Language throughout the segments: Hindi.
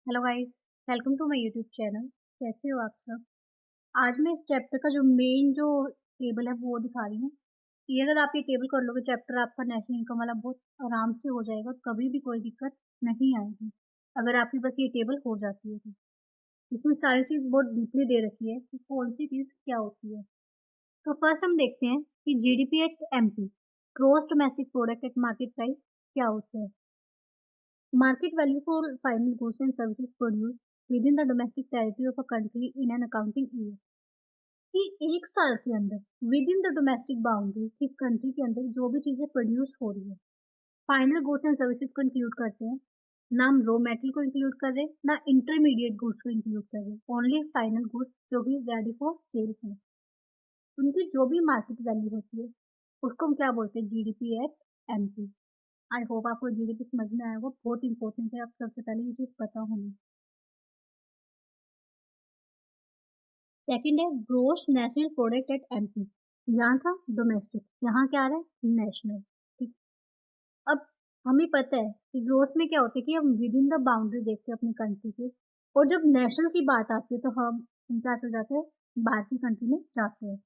Hello guys, welcome to my YouTube channel. कैसे हो आप सब। आज मैं इस चैप्टर का जो मेन जो टेबल है वो दिखा रही हूँ। ये अगर आप ये टेबल कर लोगे चैप्टर आपका नेशनल इनकम वाला बहुत आराम से हो जाएगा, कभी भी कोई दिक्कत नहीं आएगी अगर आपकी बस ये टेबल हो जाती है तो। इसमें सारी चीज़ बहुत डीपली दे रखी है कि कौन सी चीज़ क्या होती है। तो फर्स्ट हम देखते हैं कि GDP at MP, gross domestic product at market price, क्या होता है। Market value for final goods and services produced within the domestic territory of a country in an accounting year। कि एक साल के अंदर with in the domestic boundary की कंट्री के अंदर जो भी चीजें प्रोड्यूस हो रही है, फाइनल गुड्स एंड सर्विसेज को इंक्लूड करते हैं। ना हम रॉ मेटेरियल को इंक्लूड कर रहे हैं, ना इंटरमीडिएट गुड्स को इंक्लूड कर रहे हैं, ओनली फाइनल गुड्स जो भी रेडी फॉर सेल है। उनकी जो भी मार्केट वैल्यू होती है उसको हम क्या बोलते हैं, GDP at MP. I hope आपको जीडीपी समझ में आएगा, बहुत इंपॉर्टेंट है, आप सबसे पहले ये चीज पता होनी। सेकंड है gross national product at MP. यहाँ था डोमेस्टिक, यहाँ क्या आ रहा है नेशनल। ठीक। अब हमें पता है कि ग्रोस में क्या होता है कि हम विद इन द बाउंड्री देखते हैं अपनी कंट्री के, और जब नेशनल की बात आती है तो हम क्या चल जाते हैं, बाहर की कंट्री में जाते हैं।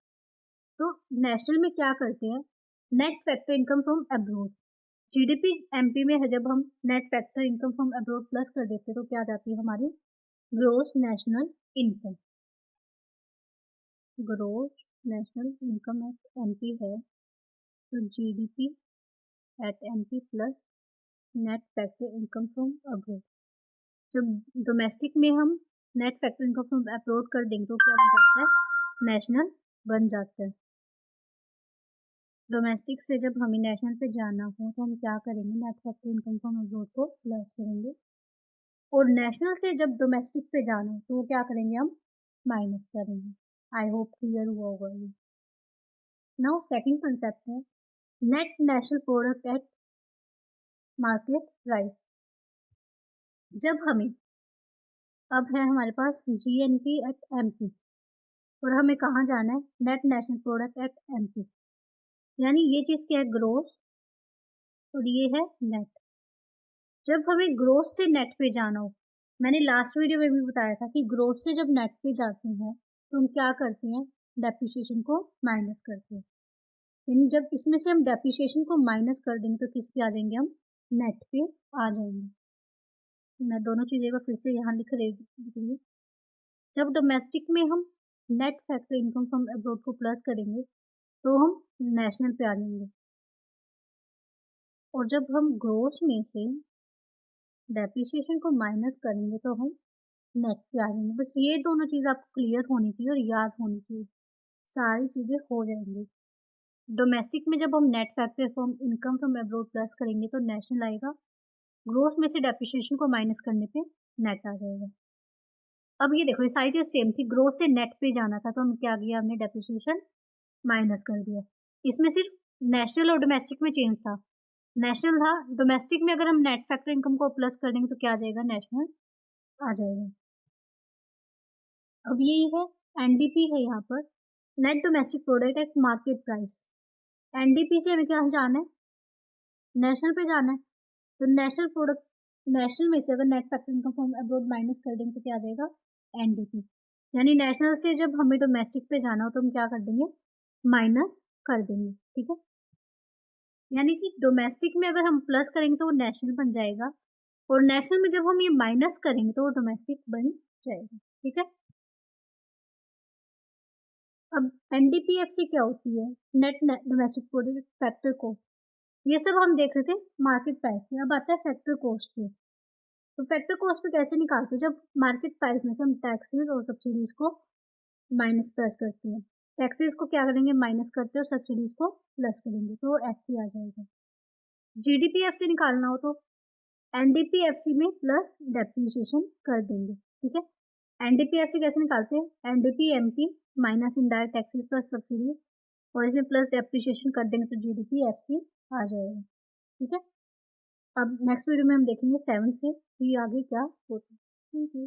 तो नेशनल में क्या करते हैं, net factor income from abroad. GDP MP में है, जब हम net factor income from abroad plus कर देते हैं तो क्या जाती है हमारी gross national income. Gross national income at MP है तो GDP at MP plus net factor income from abroad. जब डोमेस्टिक में हम net factor income from abroad कर देंगे तो क्या बन जाता है, नेशनल बन जाता है। डोमेस्टिक से जब हमें नेशनल पे जाना हो तो हम क्या करेंगे, net factor income from abroad को प्लस करेंगे, और नेशनल से जब डोमेस्टिक पे जाना हो तो क्या करेंगे, हम माइनस करेंगे। आई होप क्लियर हुआ होगा ये। नाउ सेकंड कंसेप्ट है net national product eight market price. जब हमें अब है हमारे पास जीएनपी एट एमपी और हमें कहाँ जाना है, net national product at MP. यानी ये चीज़ क्या है, ग्रोस, और ये है नेट। जब हमें ग्रोस से नेट पे जाना हो, मैंने लास्ट वीडियो में भी बताया था कि ग्रोस से जब नेट पे जाते हैं तो हम क्या करते हैं, डेप्रिसिएशन को माइनस करते हैं। यानी जब इसमें से हम डेप्रिसिएशन को माइनस कर देंगे तो किस पे आ जाएंगे, हम नेट पे आ जाएंगे। मैं दोनों चीज़ें को फिर से यहाँ लिख रही हूँ। जब डोमेस्टिक में हम net factor income from abroad को प्लस करेंगे तो हम नेशनल पे आ जाएंगे, और जब हम ग्रोस में से डेप्रिसिएशन को माइनस करेंगे तो हम नेट पे आ जाएंगे। बस ये दोनों चीज़ आपको क्लियर होनी चाहिए और याद होनी चाहिए, सारी चीज़ें हो जाएंगी। डोमेस्टिक में जब हम net factor from income from abroad plus करेंगे तो नेशनल आएगा, ग्रोस में से डेप्रिसिएशन को माइनस करने पे नेट आ जाएगा। अब ये देखो ये सारी चीज़ सेम थी, ग्रोथ से नेट पे जाना था तो हम क्या किया, हमने डेप्रिसिएशन माइनस कर दिया। इसमें सिर्फ नेशनल और डोमेस्टिक में चेंज था, नेशनल था, डोमेस्टिक में अगर हम नेट फैक्टर इनकम को प्लस कर देंगे तो क्या आ जाएगा, नेशनल आ जाएगा। अब यही है एनडीपी है यहाँ पर, net domestic product at market price. NDP से हमें क्या जाना है, नेशनल पे जाना है। तो नेशनल प्रोडक्ट, नेशनल में से अगर net factor income from abroad minus कर देंगे तो क्या आ जाएगा, एनडीपी। यानी नेशनल से जब हमें डोमेस्टिक पे जाना हो तो हम क्या कर देंगे, माइनस कर देंगे। ठीक है, यानी कि डोमेस्टिक में अगर हम प्लस करेंगे तो वो नेशनल बन जाएगा, और नेशनल में जब हम ये माइनस करेंगे तो वो डोमेस्टिक बन जाएगा। ठीक है, अब एनडीपीएफ क्या होती है, net domestic product factor cost. ये सब हम देख रहे थे मार्केट प्राइस में, अब आता है फैक्टर कॉस्ट पे। तो फैक्टर कॉस्ट पे कैसे निकालते हैं, जब मार्केट प्राइस में से हम टैक्सेस और सब्सिडीज को माइनस प्लस करते हैं। टैक्सेस को क्या करेंगे, माइनस करते हैं, और सब्सिडीज को प्लस करेंगे तो एफसी आ जाएगा। जीडीपीएफसी निकालना हो तो एनडीपीएफसी में प्लस डेप्रिसिएशन कर देंगे। ठीक है, एनडीपीएफसी कैसे निकालते हैं, NDPMP minus indirect taxes plus subsidies, और इसमें प्लस डेप्रिसिएशन कर देंगे तो जीडीपीएफसी आ जाएगा। ठीक है, अब नेक्स्ट वीडियो में हम देखेंगे 7 से कि आगे क्या होता है। Thank you.